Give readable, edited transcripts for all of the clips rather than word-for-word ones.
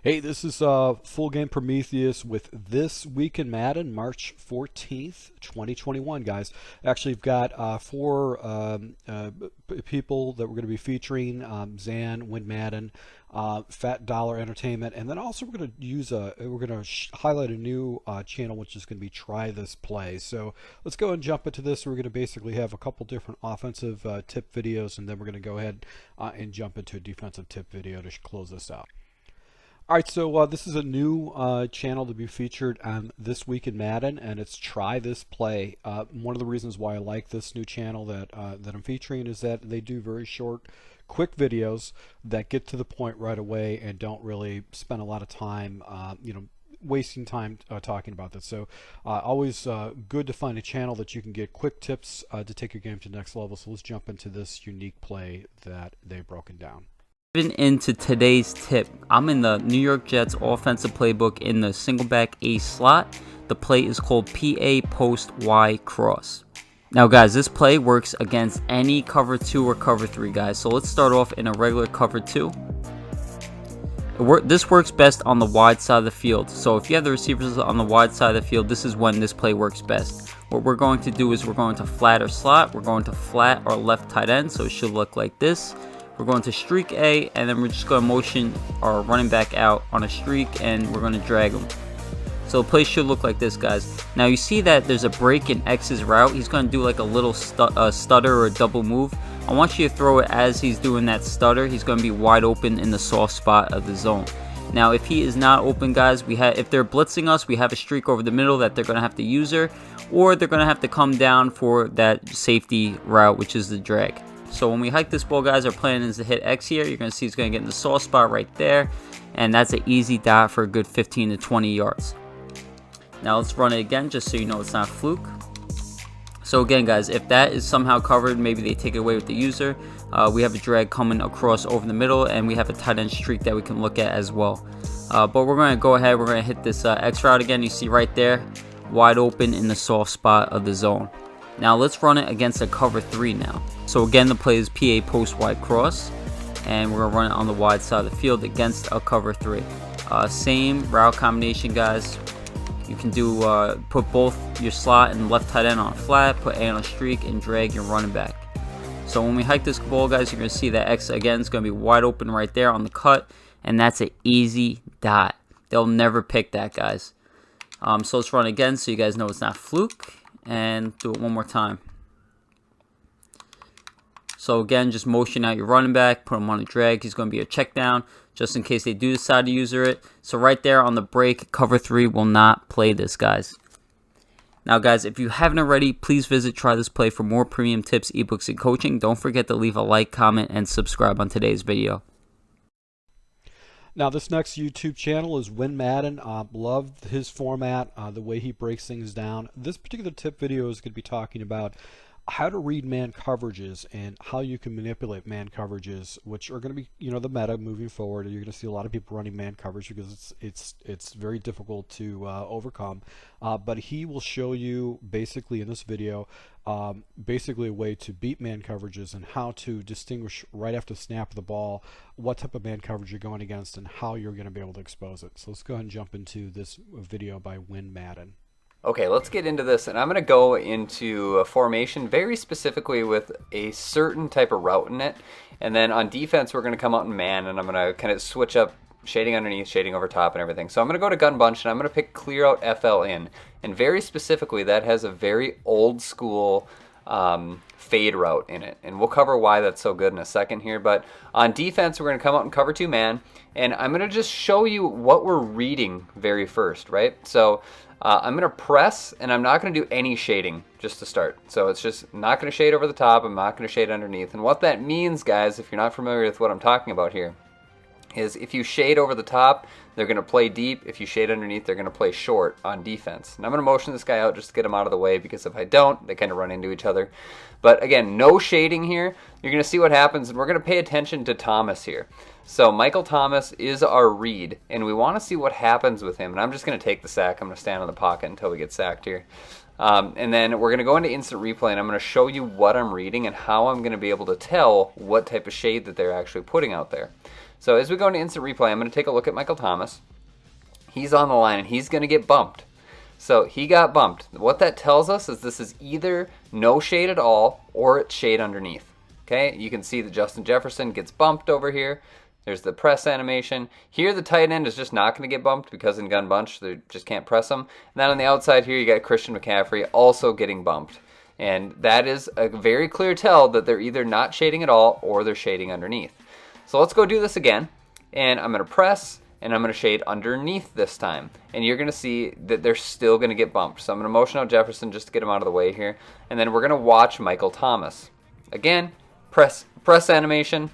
Hey, this is Full Game Prometheus with This Week in Madden, March 14th, 2021, guys. Actually, we've got four people that we're going to be featuring, Zan, Win Madden, Fat Dollar Entertainment, and then also we're going to highlight a new channel, which is going to be Try This Play. So let's go and jump into this. We're going to basically have a couple different offensive tip videos, and then we're going to go ahead and jump into a defensive tip video to close this out. All right, so this is a new channel to be featured on This Week in Madden, and it's Try This Play. One of the reasons why I like this new channel that I'm featuring is that they do very short, quick videos that get to the point right away and don't really spend a lot of time, wasting time talking about this. So always good to find a channel that you can get quick tips to take your game to the next level. So let's jump into this unique play that they've broken down. Even into today's tip, I'm in the New York Jets offensive playbook in the single back A slot. The play is called PA Post Y Cross. Now guys, this play works against any cover 2 or cover 3 guys. So let's start off in a regular cover 2. This works best on the wide side of the field. So if you have the receivers on the wide side of the field, this is when this play works best. What we're going to do is we're going to flat our slot. We're going to flat our left tight end. So it should look like this. We're going to streak A, and then we're just going to motion our running back out on a streak, and we're going to drag him. So the play should look like this, guys. Now you see that there's a break in X's route. He's going to do like a little stutter or a double move. I want you to throw it as he's doing that stutter. He's going to be wide open in the soft spot of the zone. Now if he is not open, guys, if they're blitzing us, we have a streak over the middle that they're going to have to use her, or they're going to have to come down for that safety route, which is the drag. So when we hike this ball, guys, our plan is to hit X here. You're going to see he's going to get in the soft spot right there. And that's an easy dot for a good 15 to 20 yards. Now let's run it again just so you know it's not a fluke. So again, guys, if that is somehow covered, maybe they take it away with the user. We have a drag coming across over the middle, and we have a tight end streak that we can look at as well. But we're going to go ahead. We're going to hit this X route again. You see right there, wide open in the soft spot of the zone. Now let's run it against a cover 3 now. So again, the play is PA Post Wide Cross, and we're gonna run it on the wide side of the field against a cover 3. Same route combination, guys. You can do put both your slot and left tight end on a flat, put A on a streak, and drag your running back. So when we hike this ball, guys, you're gonna see that X again is gonna be wide open right there on the cut, and that's an easy dot. They'll never pick that, guys. So let's run again so you guys know it's not fluke. And do it one more time. So again, just motion out your running back, put him on a drag. He's going to be a check down just in case they do decide to use it. So right there on the break, cover 3 will not play this, guys. Now guys, if you haven't already, please visit Try This Play for more premium tips, ebooks, and coaching. Don't forget to leave a like, comment, and subscribe on today's video. Now this next YouTube channel is Win Madden. Love his format, the way he breaks things down. This particular tip video is going to be talking about how to read man coverages and how you can manipulate man coverages, which are going to be, the meta moving forward. You're going to see a lot of people running man coverage because it's very difficult to overcome. But he will show you basically in this video, basically a way to beat man coverages and how to distinguish right after the snap of the ball what type of man coverage you're going against and how you're going to be able to expose it. So let's go ahead and jump into this video by Win Madden. Okay, let's get into this, and I'm going to go into a formation very specifically with a certain type of route in it, and then on defense we're going to come out in man, and I'm going to kind of switch up shading underneath, shading over top, and everything. So I'm going to go to gun bunch, and I'm going to pick clear out FL in, and very specifically that has a very old school fade route in it, and we'll cover why that's so good in a second here. But on defense we're going to come out and cover 2 man, and I'm going to just show you what we're reading very first, right? So I'm going to press, and I'm not going to do any shading just to start. So it's just not going to shade over the top, I'm not going to shade underneath. And what that means, guys, if you're not familiar with what I'm talking about here, is if you shade over the top, they're going to play deep. If you shade underneath, they're going to play short on defense. And I'm going to motion this guy out just to get him out of the way, because if I don't, they kind of run into each other. But again, no shading here. You're going to see what happens, and we're going to pay attention to Thomas here. So Michael Thomas is our read, and we want to see what happens with him. And I'm just going to take the sack. I'm going to stand in the pocket until we get sacked here. And then we're going to go into instant replay, and I'm going to show you what I'm reading and how I'm going to be able to tell what type of shade that they're actually putting out there. So as we go into instant replay, I'm going to take a look at Michael Thomas. He's on the line, and he's going to get bumped. So he got bumped. What that tells us is this is either no shade at all, or it's shade underneath. Okay, you can see that Justin Jefferson gets bumped over here. There's the press animation. Here the tight end is just not going to get bumped because in gun bunch they just can't press him. And then on the outside here you got Christian McCaffrey also getting bumped. And that is a very clear tell that they're either not shading at all or they're shading underneath. So let's go do this again. And I'm going to press and I'm going to shade underneath this time. And you're going to see that they're still going to get bumped. So I'm going to motion out Jefferson just to get him out of the way here. And then we're going to watch Michael Thomas. Again, press animation.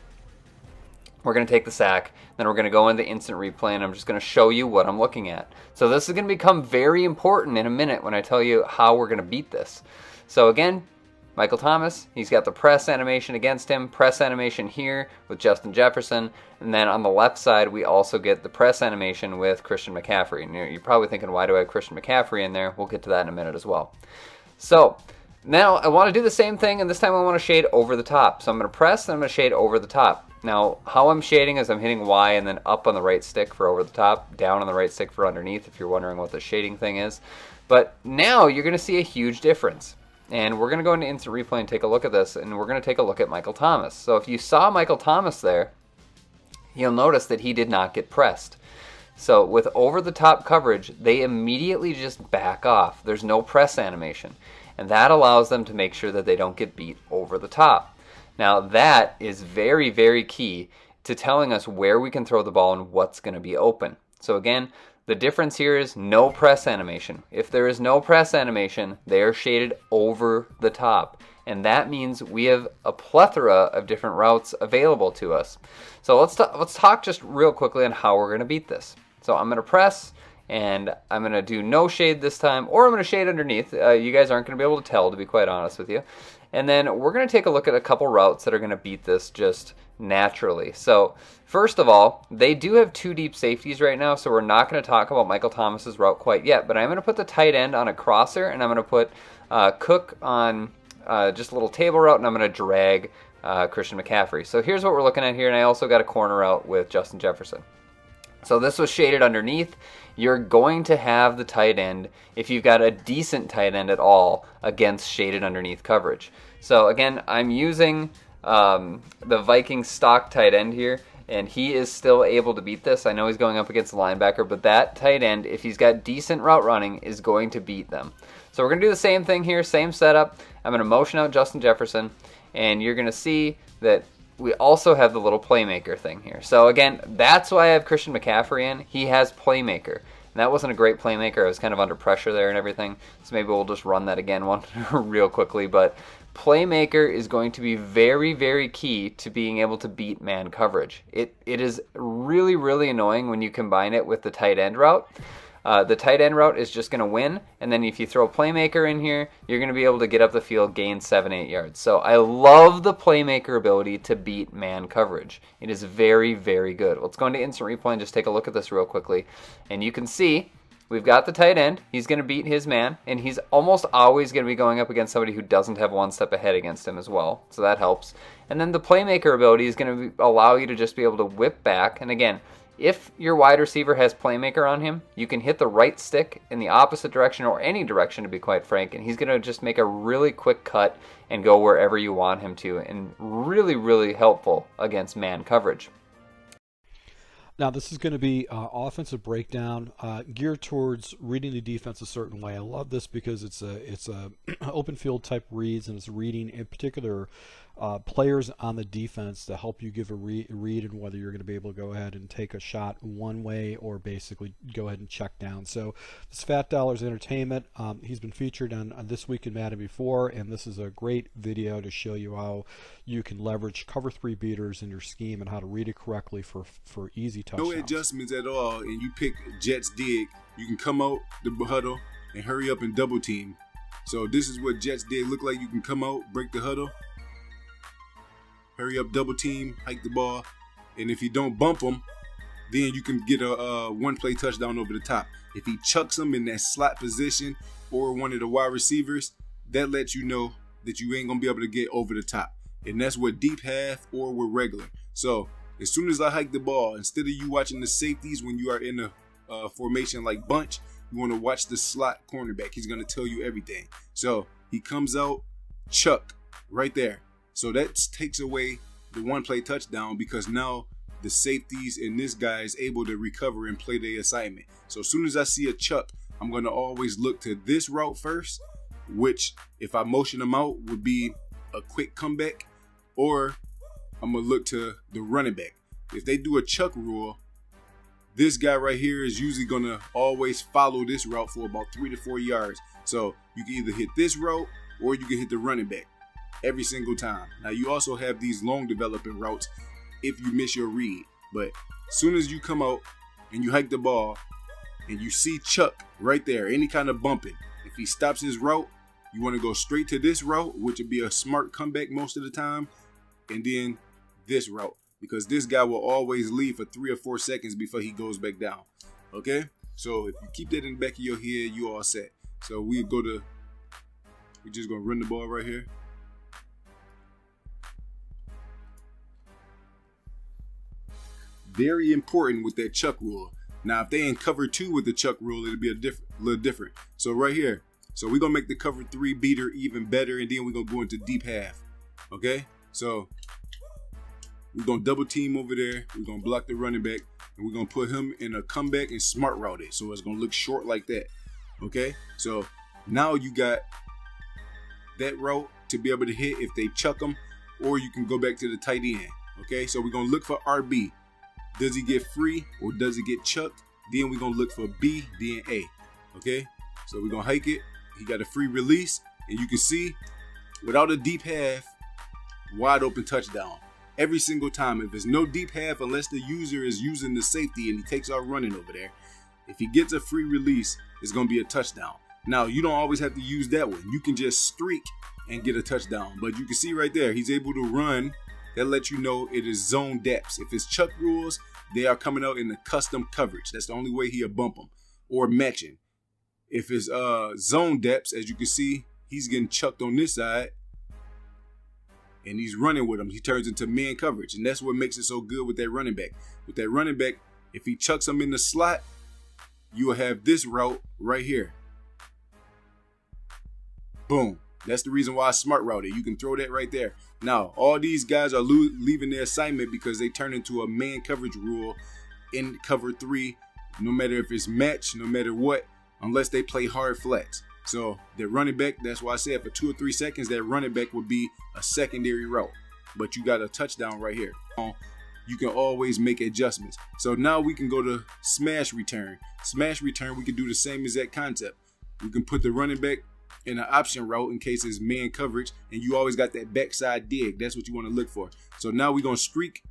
We're going to take the sack, then we're going to go into instant replay, and I'm just going to show you what I'm looking at. So this is going to become very important in a minute when I tell you how we're going to beat this. So again, Michael Thomas, he's got the press animation against him, press animation here with Justin Jefferson, and then on the left side we also get the press animation with Christian McCaffrey. And you're probably thinking, why do I have Christian McCaffrey in there? We'll get to that in a minute as well. So now I want to do the same thing, and this time I want to shade over the top. So I'm going to press and I'm going to shade over the top. Now, how I'm shading is I'm hitting Y and then up on the right stick for over the top, down on the right stick for underneath, if you're wondering what the shading thing is. But now you're going to see a huge difference. And we're going to go into instant replay and take a look at this, and we're going to take a look at Michael Thomas. So if you saw Michael Thomas there, you'll notice that he did not get pressed. So with over-the-top coverage, they immediately just back off. There's no press animation. And that allows them to make sure that they don't get beat over the top. Now that is very, very key to telling us where we can throw the ball and what's going to be open. So again, the difference here is no press animation. If there is no press animation, they are shaded over the top. And that means we have a plethora of different routes available to us. So let's talk just real quickly on how we're going to beat this. So I'm going to press, and I'm going to do no shade this time, or I'm going to shade underneath. You guys aren't going to be able to tell, to be quite honest with you. And then we're going to take a look at a couple routes that are going to beat this just naturally. So first of all, they do have two deep safeties right now, so we're not going to talk about Michael Thomas's route quite yet, but I'm going to put the tight end on a crosser, and I'm going to put Cook on just a little table route, and I'm going to drag Christian McCaffrey. So here's what we're looking at here, and I also got a corner route with Justin Jefferson. So this was shaded underneath. You're going to have the tight end, if you've got a decent tight end at all, against shaded underneath coverage. So again, I'm using the Vikings stock tight end here, and he is still able to beat this. I know he's going up against the linebacker, but that tight end, if he's got decent route running, is going to beat them. So we're going to do the same thing here, same setup. I'm going to motion out Justin Jefferson, and you're going to see that we also have the little playmaker thing here. So again, that's why I have Christian McCaffrey in. He has playmaker. And that wasn't a great playmaker. I was kind of under pressure there and everything. So maybe we'll just run that again real quickly. But playmaker is going to be very, very key to being able to beat man coverage. It is really, really annoying when you combine it with the tight end route. The tight end route is just going to win, and then if you throw a playmaker in here, you're going to be able to get up the field, gain 7-8 yards. So I love the playmaker ability to beat man coverage. It is very, very good. Let's go into instant replay and just take a look at this real quickly. And you can see we've got the tight end. He's going to beat his man, and he's almost always going to be going up against somebody who doesn't have one step ahead against him as well. So that helps. And then the playmaker ability is going to allow you to just be able to whip back. And again, if your wide receiver has playmaker on him, you can hit the right stick in the opposite direction, or any direction to be quite frank, and he's going to just make a really quick cut and go wherever you want him to, and really, really helpful against man coverage. Now this is going to be offensive breakdown geared towards reading the defense a certain way. I love this because it's a open field type reads, and it's reading in particular players on the defense to help you give a read and whether you're going to be able to go ahead and take a shot one way or basically go ahead and check down. So this Fat Dollars Entertainment, he's been featured on This Week in Madden before, and this is a great video to show you how you can leverage cover 3 beaters in your scheme and how to read it correctly for easy touchdowns. No adjustments at all, and you pick Jets dig. You can come out the huddle and hurry up and double team. So this is what Jets dig look like. You can come out, break the huddle, hurry up, double team, hike the ball, and if you don't bump them, then you can get a one-play touchdown over the top. If he chucks them in that slot position or one of the wide receivers, that lets you know that you ain't gonna be able to get over the top. And that's what deep half or with regular. So as soon as I hike the ball, instead of you watching the safeties when you are in a formation like bunch, you want to watch the slot cornerback. He's going to tell you everything. So he comes out, chuck right there. So that takes away the one play touchdown, because now the safeties and this guy is able to recover and play their assignment. So as soon as I see a chuck, I'm going to always look to this route first, which if I motion them out would be a quick comeback, or I'm going to look to the running back. If they do a chuck rule, this guy right here is usually going to always follow this route for about 3 to 4 yards. So you can either hit this route or you can hit the running back every single time. Now you also have these long developing routes if you miss your read. But as soon as you come out and you hike the ball and you see Chuck right there, any kind of bumping, if he stops his route, you want to go straight to this route, which would be a smart comeback most of the time, and then this route, because this guy will always leave for 3 or 4 seconds before he goes back down. Okay, so if you keep that in the back of your head, you all set. So we're just gonna run the ball right here. Very important with that chuck rule. Now, if they in cover 2 with the chuck rule, it'll be a little different. So right here, so we're gonna make the cover 3 beater even better, and then we're gonna go into deep half. Okay, so we're gonna double team over there. We're gonna block the running back, and we're gonna put him in a comeback and smart route it. So it's gonna look short like that. Okay, so now you got that route to be able to hit if they chuck them, or you can go back to the tight end. Okay, so we're gonna look for RB. Does he get free or does he get chucked? Then we're gonna look for B, then A. Okay, so we're gonna hike it. He got a free release, and you can see without a deep half, wide open touchdown every single time. If there's no deep half, unless the user is using the safety and he takes out running over there, if he gets a free release, it's gonna be a touchdown. Now, you don't always have to use that one. You can just streak and get a touchdown. But you can see right there, he's able to run. That lets you know it is zone depths. If it's chuck rules, they are coming out in the custom coverage. That's the only way he'll bump them, or matching. If it's zone depths, as you can see, he's getting chucked on this side, and he's running with him. He turns into man coverage, and that's what makes it so good with that running back. With that running back, if he chucks him in the slot, you will have this route right here. Boom. That's the reason why I smart routed. You can throw that right there. Now, all these guys are leaving their assignment because they turn into a man coverage rule in cover 3, no matter if it's match, no matter what, unless they play hard flats. So the running back, that's why I said for 2 or 3 seconds, that running back would be a secondary route. But you got a touchdown right here. You can always make adjustments. So now we can go to smash return. Smash return, we can do the same exact concept. We can put the running back in an option route in case it's man coverage, and you always got that backside dig. That's what you want to look for. So now we're gonna streak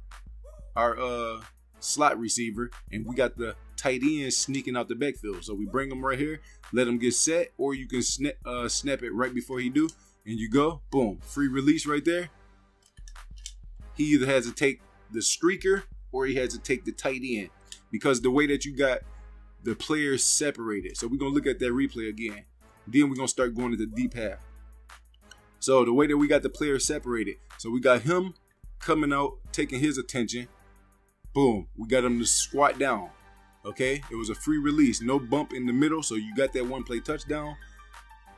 our slot receiver, and we got the tight end sneaking out the backfield. So we bring him right here, let him get set, or you can snap it right before he do, and you go, boom, free release right there. He either has to take the streaker or he has to take the tight end, because the way that you got the players separated. So we're gonna look at that replay again. Then we're gonna start going to the deep half. So the way that we got the players separated, so we got him coming out, taking his attention. Boom, we got him to squat down. Okay, it was a free release, no bump in the middle, so you got that one play touchdown.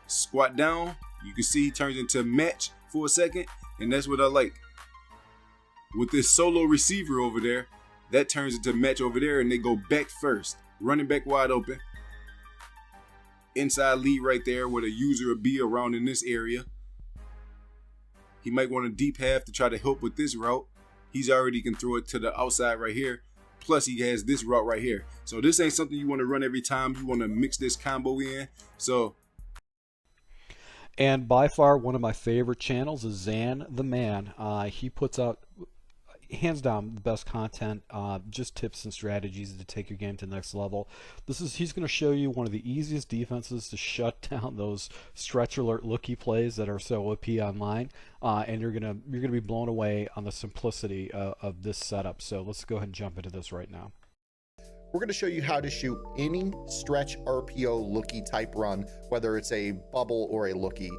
Squat down, you can see he turns into match for a second, and that's what I like. With this solo receiver over there, that turns into match over there, and they go back first. Running back wide open. Inside lead right there with a user will be around in this area. He might want a deep half to try to help with this route. He's already can throw it to the outside right here. Plus he has this route right here. So this ain't something you want to run every time. You want to mix this combo in. So, and by far one of my favorite channels is Zan the Man. He puts out hands down the best content, just tips and strategies to take your game to the next level. He's going to show you one of the easiest defenses to shut down those stretch alert looky plays that are so OP online, and you're gonna be blown away on the simplicity of this setup. So let's go ahead and jump into this right now. We're going to show you how to shoot any stretch RPO looky type run, whether it's a bubble or a looky.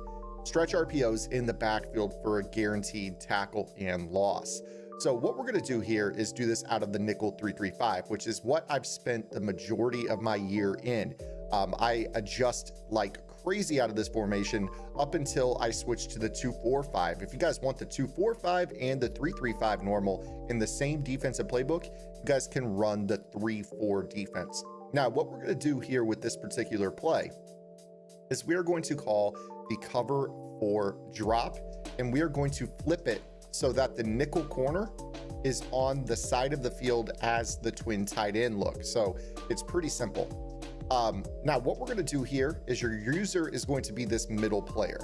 Stretch RPOs in the backfield for a guaranteed tackle and loss. So what we're going to do here is do this out of the nickel 3-3-5, which is what I've spent the majority of my year in. I adjust like crazy out of this formation up until I switch to the 2-4-5. If you guys want the 2-4-5 and the 3-3-5 normal in the same defensive playbook, you guys can run the 3-4 defense. Now, what we're going to do here with this particular play is we are going to call the cover 4 drop, and we are going to flip it so that the nickel corner is on the side of the field as the twin tight end look. So it's pretty simple. Now what we're going to do here is your user is going to be this middle player.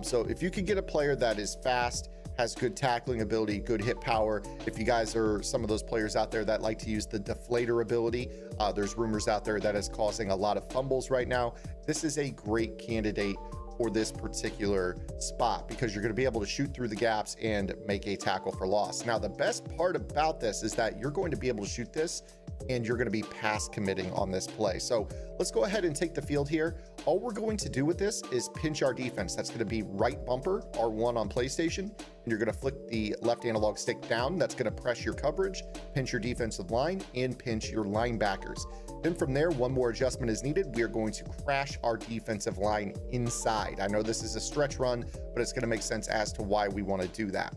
So if you can get a player that is fast, has good tackling ability, good hit power, if you guys are some of those players out there that like to use the deflator ability, there's rumors out there that is causing a lot of fumbles right now. This is a great candidate for this particular spot because you're going to be able to shoot through the gaps and make a tackle for loss. Now, the best part about this is that you're going to be able to shoot this and you're going to be pass committing on this play. So let's go ahead and take the field here. All we're going to do with this is pinch our defense. That's going to be right bumper, R1 on PlayStation, and you're going to flick the left analog stick down. That's going to press your coverage, pinch your defensive line, and pinch your linebackers. Then from there, one more adjustment is needed. We are going to crash our defensive line inside. I know this is a stretch run, but it's going to make sense as to why we want to do that.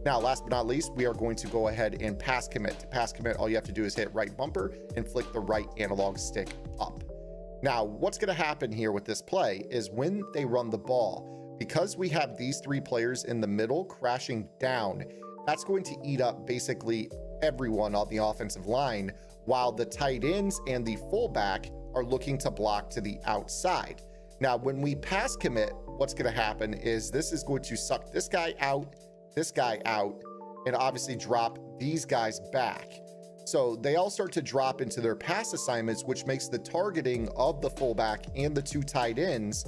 Now, last but not least, we are going to go ahead and pass commit. To pass commit, all you have to do is hit right bumper and flick the right analog stick up. Now, what's going to happen here with this play is when they run the ball, because we have these 3 players in the middle crashing down, that's going to eat up basically everyone on the offensive line, while the tight ends and the fullback are looking to block to the outside. Now, when we pass commit, what's going to happen is this is going to suck this guy out, and obviously drop these guys back. So they all start to drop into their pass assignments, which makes the targeting of the fullback and the 2 tight ends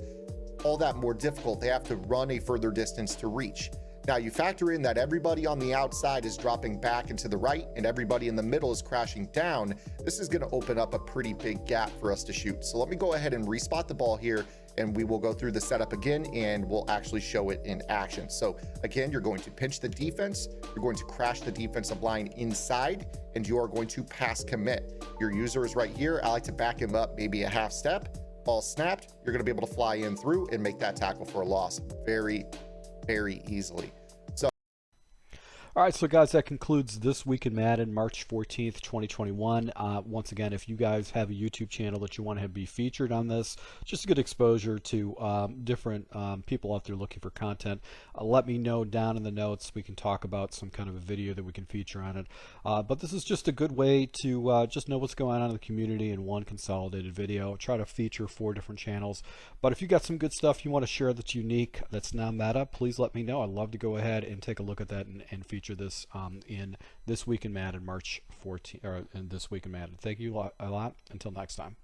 all that more difficult. They have to run a further distance to reach. Now you factor in that everybody on the outside is dropping back into the right and everybody in the middle is crashing down. This is going to open up a pretty big gap for us to shoot. So let me go ahead and respot the ball here, and we will go through the setup again and we'll actually show it in action. So again, you're going to pinch the defense, you're going to crash the defensive line inside, and you are going to pass commit. Your user is right here. I like to back him up maybe a half step. Ball snapped, you're going to be able to fly in through and make that tackle for a loss very, very easily. All right, so guys, that concludes This Week in Madden, March 14th, 2021. Once again, if you guys have a YouTube channel that you want to have be featured on this, just a good exposure to different people out there looking for content, let me know down in the notes. We can talk about some kind of a video that we can feature on it. But this is just a good way to just know what's going on in the community in one consolidated video. Try to feature 4 different channels. But if you got some good stuff you want to share that's unique, that's non-meta, please let me know. I'd love to go ahead and take a look at that and feature this in This Week in Madden, March 14th, or in This Week in Madden. Thank you a lot. Until next time.